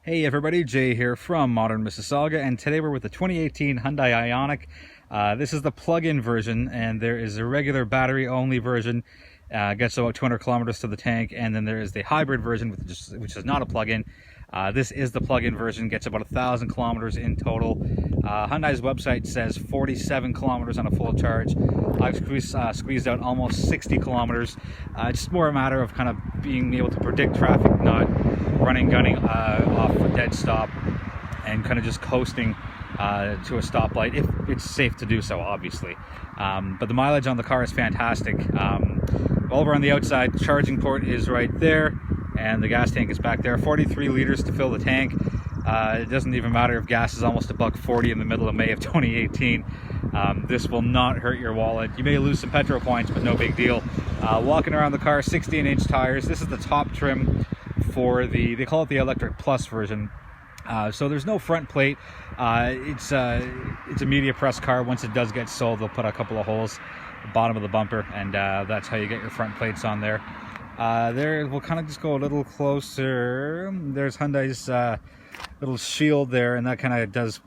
Hey everybody, Jay here from Modern Mississauga, and today we're with the 2018 Hyundai Ioniq. This is the plug-in version, and there is a regular battery-only version, gets about 200 kilometers to the tank, and then there is the hybrid version, which is not a plug-in. This is the plug-in version, gets about 1,000 kilometers in total. Hyundai's website says 47 kilometers on a full charge. I've squeezed out almost 60 kilometers. It's just more a matter of kind of being able to predict traffic, not gunning off a dead stop, and kind of just coasting to a stoplight if it's safe to do so, obviously. But the mileage on the car is fantastic. Over on the outside, charging port is right there, and the gas tank is back there. 43 liters to fill the tank. It doesn't even matter if gas is almost $1.40 in the middle of May of 2018. This will not hurt your wallet. You may lose some petrol points, but no big deal. Walking around the car, 16-inch tires. This is the top trim for they call it the Electric Plus version. So there's no front plate. It's a media press car. Once it does get sold, they'll put a couple of holes at the bottom of the bumper, and that's how you get your front plates on there. We'll kind of just go a little closer. There's Hyundai's little shield there, and that kind of does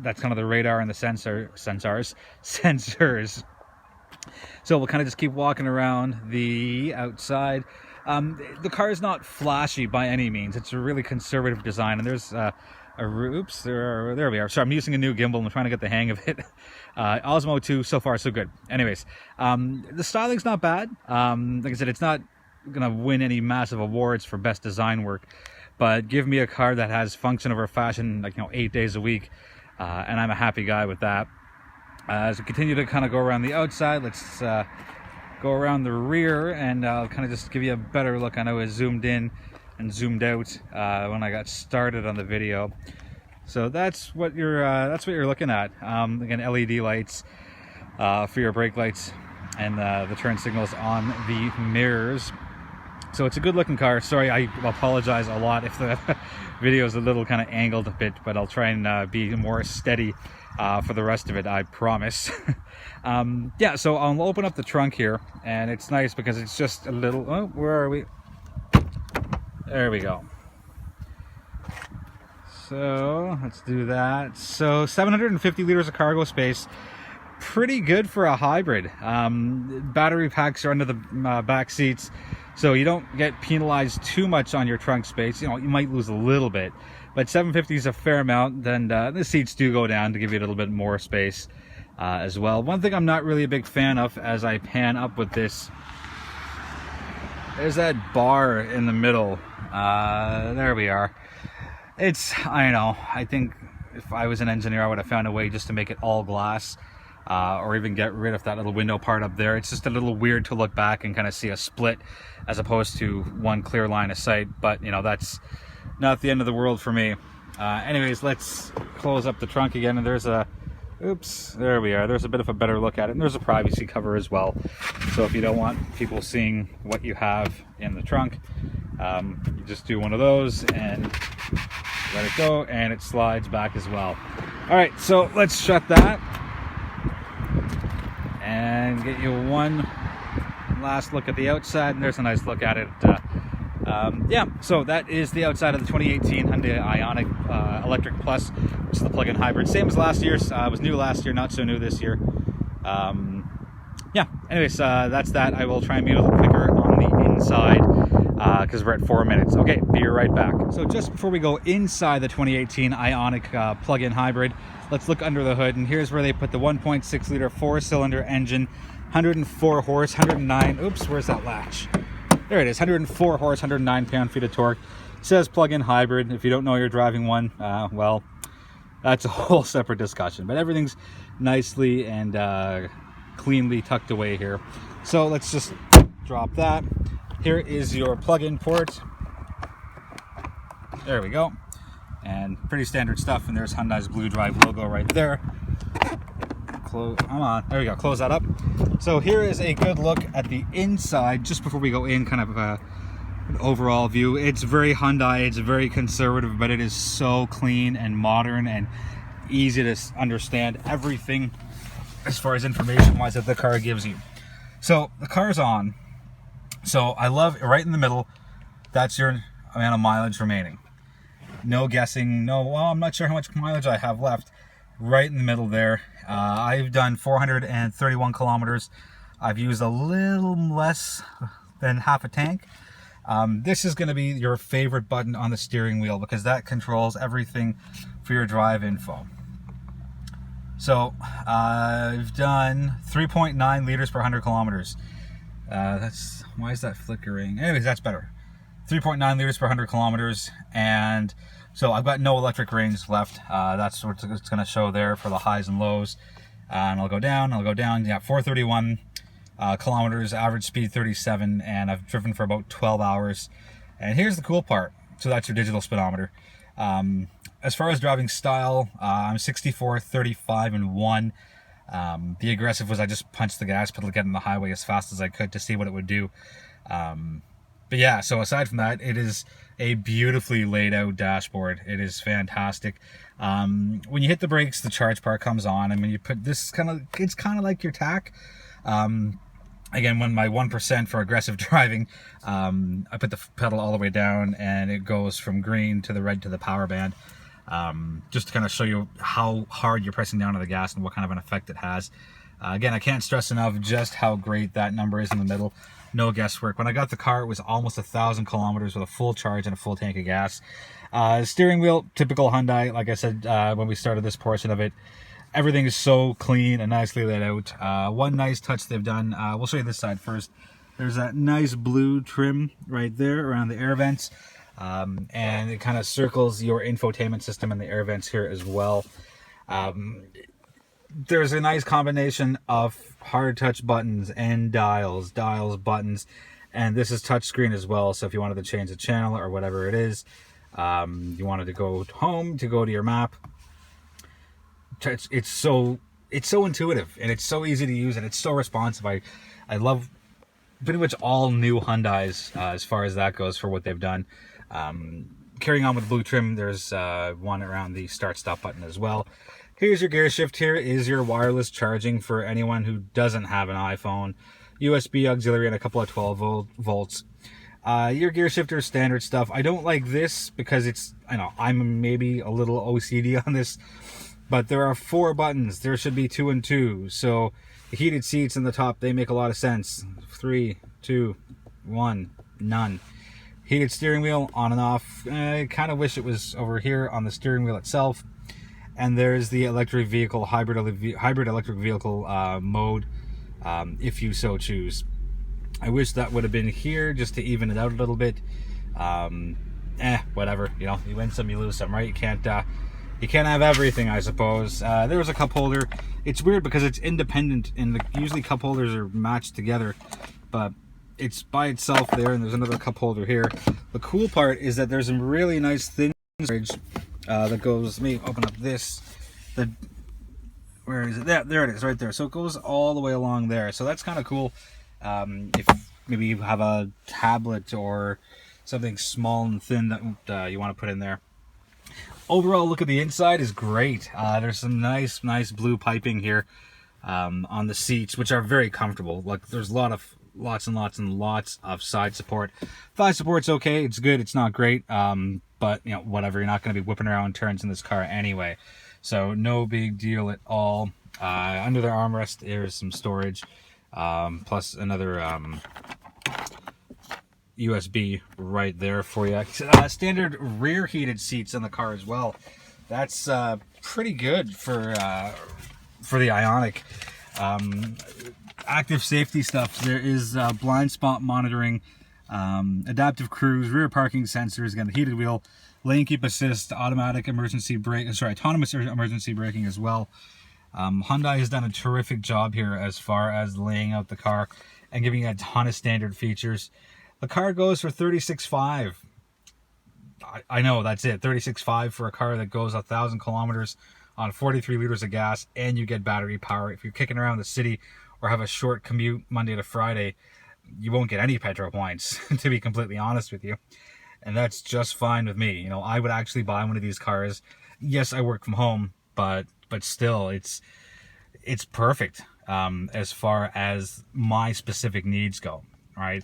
that's kind of the radar and the sensors. So we'll kind of just keep walking around the outside. The car is not flashy by any means. It's a really conservative design, and there's there we are. Sorry, I'm using a new gimbal. I'm trying to get the hang of it. Osmo 2, so far so good. Anyways, the styling's not bad. Like I said, it's not gonna win any massive awards for best design work, but give me a car that has function over fashion, 8 days a week, and I'm a happy guy with that. As we continue to kind of go around the outside, let's go around the rear, and I'll kind of just give you a better look. I know it zoomed in and zoomed out when I got started on the video. So that's what you're looking at. Again, LED lights for your brake lights, and the turn signals on the mirrors. So it's a good looking car. Sorry, I apologize a lot if the video is a little kind of angled a bit, but I'll try and be more steady for the rest of it, I promise. Yeah, so I'll open up the trunk here, and it's nice because it's just a little, oh, where are we? There we go. So let's do that. So 750 liters of cargo space. Pretty good for a hybrid. Battery packs are under the back seats, so you don't get penalized too much on your trunk space. You might lose a little bit, but 750 is a fair amount. Then the seats do go down to give you a little bit more space as well. One thing I'm not really a big fan of as I pan up with this, there's that bar in the middle. There we are. I think if I was an engineer, I would have found a way just to make it all glass. Or even get rid of that little window part up there. It's just a little weird to look back and kind of see a split as opposed to one clear line of sight, but that's not the end of the world for me. Anyways, let's close up the trunk again, and there's there we are. There's a bit of a better look at it, and there's a privacy cover as well. So if you don't want people seeing what you have in the trunk, you just do one of those and let it go, and it slides back as well. All right, so let's shut that and get you one last look at the outside, and there's a nice look at it. Yeah, so that is the outside of the 2018 Hyundai Ioniq Electric Plus, which is the plug-in hybrid. Same as last year's. It was new last year, not so new this year. Yeah, anyways, that's that. I will try and be a little quicker on the inside because we're at 4 minutes. Okay, be right back. So just before we go inside the 2018 Ioniq plug-in hybrid, let's look under the hood, and here's where they put the 1.6 liter 4-cylinder engine, 104 horse, 109, oops, where's that latch? There it is, 104 horse, 109 pound-feet of torque. It says plug-in hybrid. If you don't know you're driving one, well, that's a whole separate discussion, but everything's nicely and cleanly tucked away here. So let's just drop that. Here is your plug-in port. There we go. And pretty standard stuff, and there's Hyundai's Blue Drive logo right there. Come on, there we go, close that up. So here is a good look at the inside, just before we go in, kind of an overall view. It's very Hyundai, it's very conservative, but it is so clean and modern and easy to understand everything as far as information-wise that the car gives you. So the car's on. So I love right in the middle, that's your amount of mileage remaining. No guessing. No, well, I'm not sure how much mileage I have left. Right in the middle there. I've done 431 kilometers. I've used a little less than half a tank. This is going to be your favorite button on the steering wheel because that controls everything for your drive info. So I've done 3.9 liters per 100 kilometers. Why is that flickering? Anyways, that's better. 3.9 liters per 100 kilometers, and so I've got no electric range left. That's what it's going to show there for the highs and lows. And I'll go down. Yeah, 431 kilometers, average speed 37, and I've driven for about 12 hours. And here's the cool part. So that's your digital speedometer. As far as driving style, I'm 64, 35, and 1. The aggressive was I just punched the gas pedal to get on the highway as fast as I could to see what it would do. But yeah, so aside from that, it is a beautifully laid out dashboard. It is fantastic. When you hit the brakes, the charge bar comes on, and when you put this it's kind of like your tack. Again, when my 1% for aggressive driving, I put the pedal all the way down, and it goes from green to the red to the power band. Just to kind of show you how hard you're pressing down on the gas and what kind of an effect it has. Again, I can't stress enough just how great that number is in the middle. No guesswork. When I got the car, it was almost 1,000 kilometers with a full charge and a full tank of gas. Steering wheel, typical Hyundai. Like I said when we started this portion of it, everything is so clean and nicely laid out. One nice touch they've done, we'll show you this side first. There's that nice blue trim right there around the air vents. And it kind of circles your infotainment system and the air vents here as well. There's a nice combination of hard touch buttons and dials, buttons, and this is touchscreen as well. So if you wanted to change the channel or whatever it is, you wanted to go home, to go to your map, it's so intuitive, and it's so easy to use, and it's so responsive. I love pretty much all new Hyundais as far as that goes for what they've done. Carrying on with blue trim, there's one around the start stop button as well. Here's your gear shift. Here is your wireless charging for anyone who doesn't have an iPhone. USB auxiliary and a couple of 12 volts. Your gear shifter, standard stuff. I don't like this because I'm maybe a little OCD on this, but there are 4 buttons. There should be 2 and 2. So the heated seats in the top, they make a lot of sense. 3, 2, 1, none. Heated steering wheel, on and off. I kind of wish it was over here on the steering wheel itself. And there's the electric vehicle, hybrid electric vehicle mode, if you so choose. I wish that would have been here just to even it out a little bit. Whatever. You win some, you lose some, right? You can't have everything, I suppose. There was a cup holder. It's weird because it's independent, and usually cup holders are matched together, but it's by itself there, and there's another cup holder here. The cool part is that there's some really nice thin storage that goes. Let me open up this. Where is it? There it is, right there. So it goes all the way along there. So that's kind of cool. If maybe you have a tablet or something small and thin that you want to put in there. Overall look at the inside is great. There's some nice blue piping here on the seats, which are very comfortable. Like there's lots and lots of side support. Thigh support's okay. It's good. It's not great. But whatever. You're not going to be whipping around turns in this car anyway. So no big deal at all. Under the armrest, there's some storage, plus another USB right there for you. Standard rear heated seats in the car as well. That's pretty good for the Ioniq. Active safety stuff. There is blind spot monitoring, adaptive cruise, rear parking sensors, again the heated wheel, lane keep assist, automatic emergency brake, autonomous emergency braking as well. Hyundai has done a terrific job here as far as laying out the car and giving you a ton of standard features. The car goes for $36,500. I know, that's it. $36,500 for a car that goes 1,000 kilometers on 43 liters of gas, and you get battery power. If you're kicking around the city or have a short commute Monday to Friday, you won't get any petrol points, to be completely honest with you. And that's just fine with me. I would actually buy one of these cars. Yes, I work from home, but still, it's perfect as far as my specific needs go, right?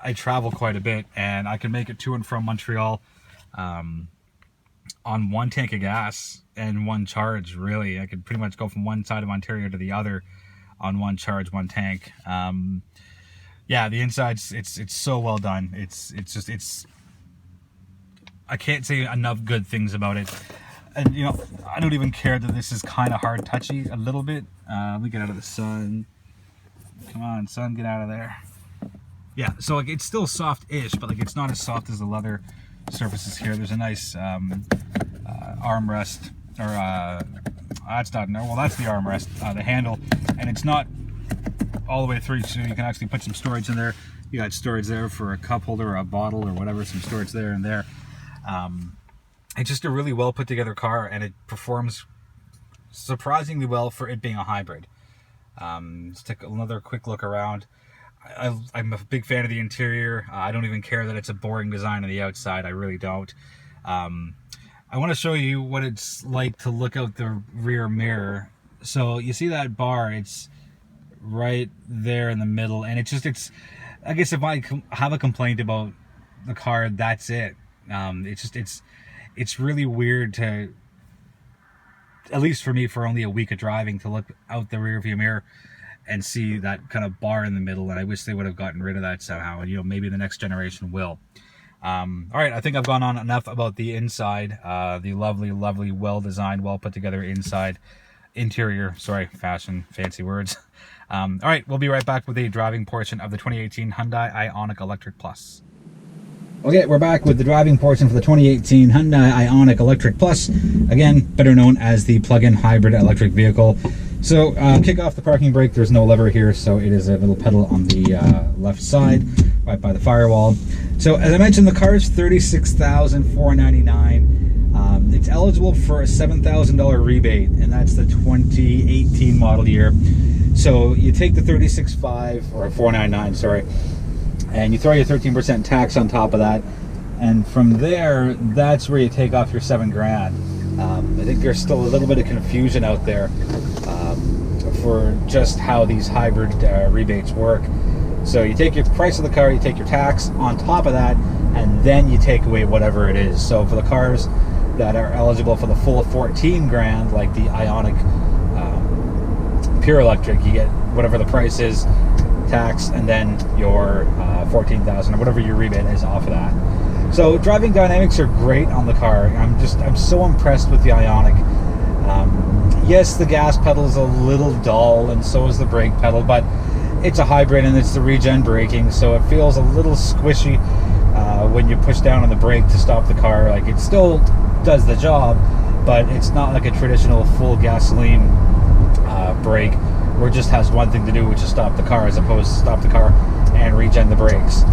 I travel quite a bit, and I can make it to and from Montreal on one tank of gas and one charge. Really, I could pretty much go from one side of Ontario to the other on one charge, one tank. Yeah, the inside's it's so well done. It's I can't say enough good things about it. And you know, I don't even care that this is kind of hard touchy a little bit. Let me get out of the sun. Come on, sun, get out of there. Yeah, so like it's still soft-ish, but like it's not as soft as the leather surfaces here. There's a nice armrest, or that's not, no, well that's the armrest, the handle, and it's not all the way through, so you can actually put some storage in there. You got storage there for a cup holder or a bottle or whatever, some storage there and there. It's just a really well put together car, and it performs surprisingly well for it being a hybrid. Let's take another quick look around. I'm a big fan of the interior. I don't even care that it's a boring design on the outside. I really don't. I want to show you what it's like to look out the rear mirror. So you see that bar, it's right there in the middle, and it's I guess if I have a complaint about the car, that's it. It's really weird to, at least for me, for only a week of driving, to look out the rear view mirror and see that kind of bar in the middle, and I wish they would have gotten rid of that somehow, and you know, maybe the next generation will. All right, I think I've gone on enough about the inside, the lovely, well-designed, well-put-together interior, sorry, fashion, fancy words. All right, we'll be right back with the driving portion of the 2018 Hyundai Ioniq Electric Plus. Okay, we're back with the driving portion for the 2018 Hyundai Ioniq Electric Plus, again, better known as the plug-in hybrid electric vehicle. So, kick off the parking brake. There's no lever here, so it is a little pedal on the left side, right by the firewall. So, as I mentioned, the car is $36,499. It's eligible for a $7,000 rebate, and that's the 2018 model year. So, you take the $36,500, or $499, sorry, and you throw your 13% tax on top of that, and from there, that's where you take off your $7,000. I think there's still a little bit of confusion out there for just how these hybrid rebates work. So you take your price of the car, you take your tax on top of that, and then you take away whatever it is. So for the cars that are eligible for the full $14,000, like the Ioniq Pure Electric, you get whatever the price is, tax, and then your $14,000 or whatever your rebate is off of that. So driving dynamics are great on the car. I'm so impressed with the Ioniq. Yes, the gas pedal is a little dull, and so is the brake pedal, but it's a hybrid and it's the regen braking, so it feels a little squishy when you push down on the brake to stop the car. Like, it still does the job, but it's not like a traditional full gasoline brake where it just has one thing to do, which is stop the car, as opposed to stop the car and regen the brakes.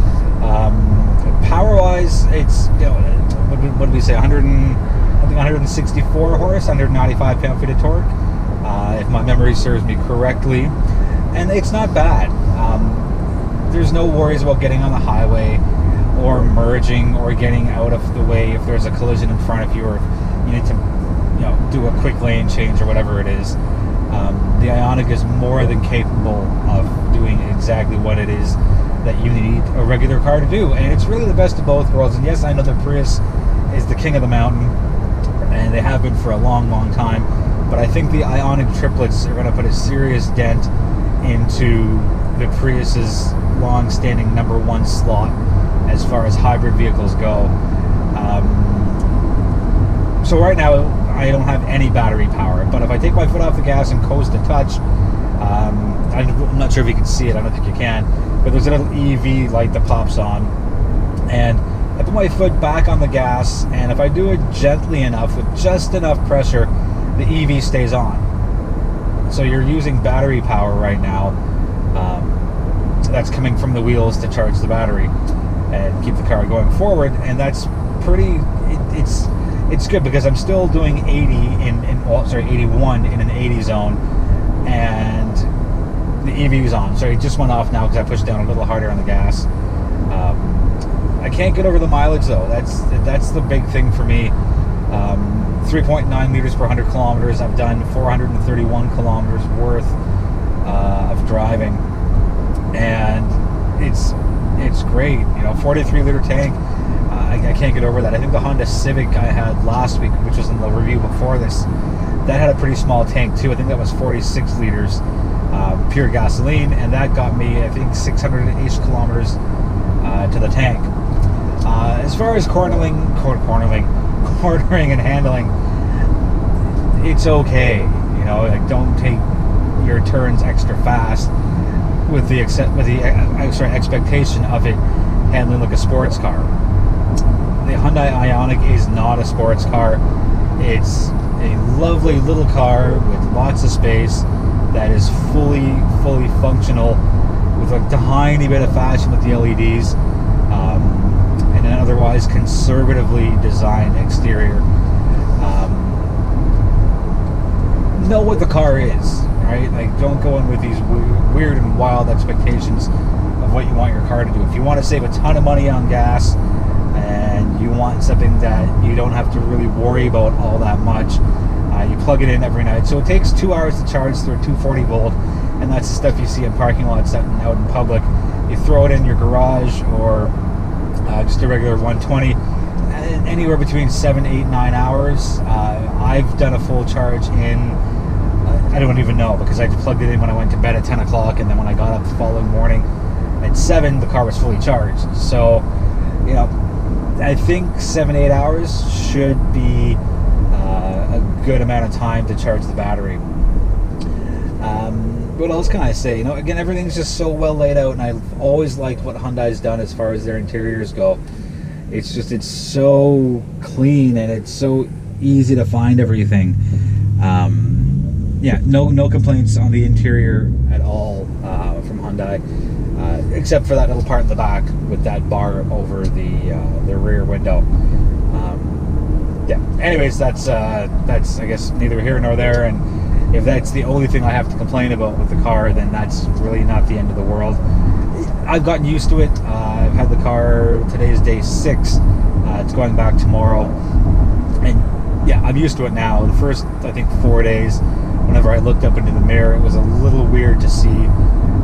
Power-wise, it's, you know, what did we say, 164 horse, 195 pound-feet of torque, if my memory serves me correctly, and it's not bad. There's no worries about getting on the highway or merging or getting out of the way if there's a collision in front of you, or if you need to, you know, do a quick lane change or whatever it is. The Ioniq is more than capable of doing exactly what it is that you need a regular car to do, and it's really the best of both worlds. And yes, I know the Prius is the king of the mountain, and they have been for a long time, but I think the Ioniq triplets are going to put a serious dent into the Prius's long-standing #1 slot as far as hybrid vehicles go. So right now I don't have any battery power, but if I take my foot off the gas and coast a touch, I'm not sure if you can see it, I don't think you can, but there's a little EV light that pops on, and I put my foot back on the gas, and if I do it gently enough, with just enough pressure, the EV stays on. So you're using battery power right now that's coming from the wheels to charge the battery and keep the car going forward, and that's pretty, it's good, because I'm still doing 81 in an 80 zone, and the EV's on. So it just went off now because I pushed down a little harder on the gas. I can't get over the mileage though. That's the big thing for me. 3.9 liters per 100 kilometers. I've done 431 kilometers worth of driving, and it's great. You know, 43 liter tank. I I can't get over that. I think the Honda Civic I had last week, which was in the review before this, that had a pretty small tank too. I think that was 46 liters pure gasoline, and that got me, I think, 600-ish kilometers to the tank. As far as cornering and handling, it's okay. You know, like, don't take your turns extra fast with the expectation of it handling like a sports car. The Hyundai Ioniq is not a sports car. It's a lovely little car with lots of space that is fully functional, with a tiny bit of fashion with the LEDs, and an otherwise conservatively designed exterior. Know what the car is, right? Like, don't go in with these weird and wild expectations of what you want your car to do. If you want to save a ton of money on gas and you want something that you don't have to really worry about all that much, you plug it in every night. So it takes 2 hours to charge through a 240 volt, and that's the stuff you see in parking lots out in public. You throw it in your garage, or just a regular 120, anywhere between 7, 8, 9 hours. I've done a full charge in, I don't even know, because I plugged it in when I went to bed at 10 o'clock, and then when I got up the following morning at 7, the car was fully charged. So, you know, I think 7, 8 hours should be a good amount of time to charge the battery. What else can I say? You know, again, everything's just so well laid out, and I've always liked what Hyundai's done as far as their interiors go. It's just, it's so clean, and it's so easy to find everything. Yeah, no complaints on the interior at all from Hyundai, except for that little part in the back with that bar over the rear window. Yeah. Anyways, that's I guess neither here nor there. And if that's the only thing I have to complain about with the car, then that's really not the end of the world. I've gotten used to it. I've had the car, today's day 6. It's going back tomorrow, and yeah, I'm used to it now. The first, I think, 4 days, whenever I looked up into the mirror, it was a little weird to see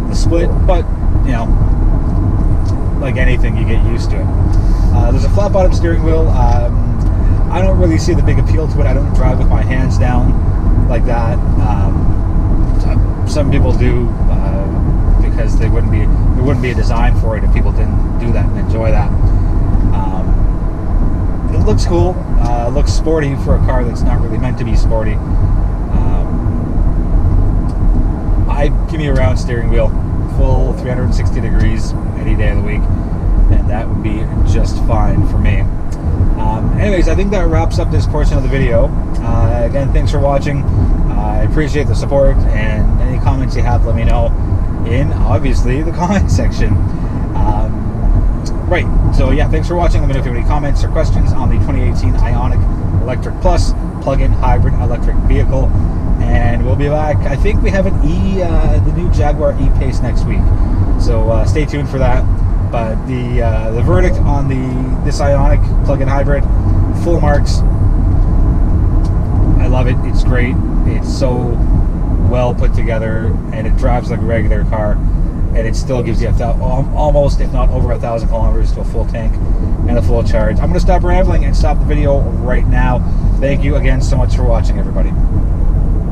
the split, but you know, like anything, you get used to it. There's a flat bottom steering wheel. I don't really see the big appeal to it. I don't drive with my hands down like that. Some people do, because there wouldn't be a design for it if people didn't do that and enjoy that. It looks cool. It looks sporty for a car that's not really meant to be sporty. Give me a round steering wheel, full 360 degrees any day of the week, and that would be just fine for me. Anyways, I think that wraps up this portion of the video. Again, thanks for watching. I appreciate the support, and any comments you have, let me know in, obviously, the comment section. Right, so yeah, thanks for watching. Let me know if you have any comments or questions on the 2018 Ioniq Electric Plus plug-in hybrid electric vehicle. And we'll be back. I think we have the new Jaguar E-Pace next week, so stay tuned for that. But the verdict on this Ioniq plug-in hybrid, full marks. I love it. It's great. It's so well put together, and it drives like a regular car, and it still gives you almost, if not over 1,000 kilometers to a full tank and a full charge. I'm going to stop rambling and stop the video right now. Thank you again so much for watching, everybody.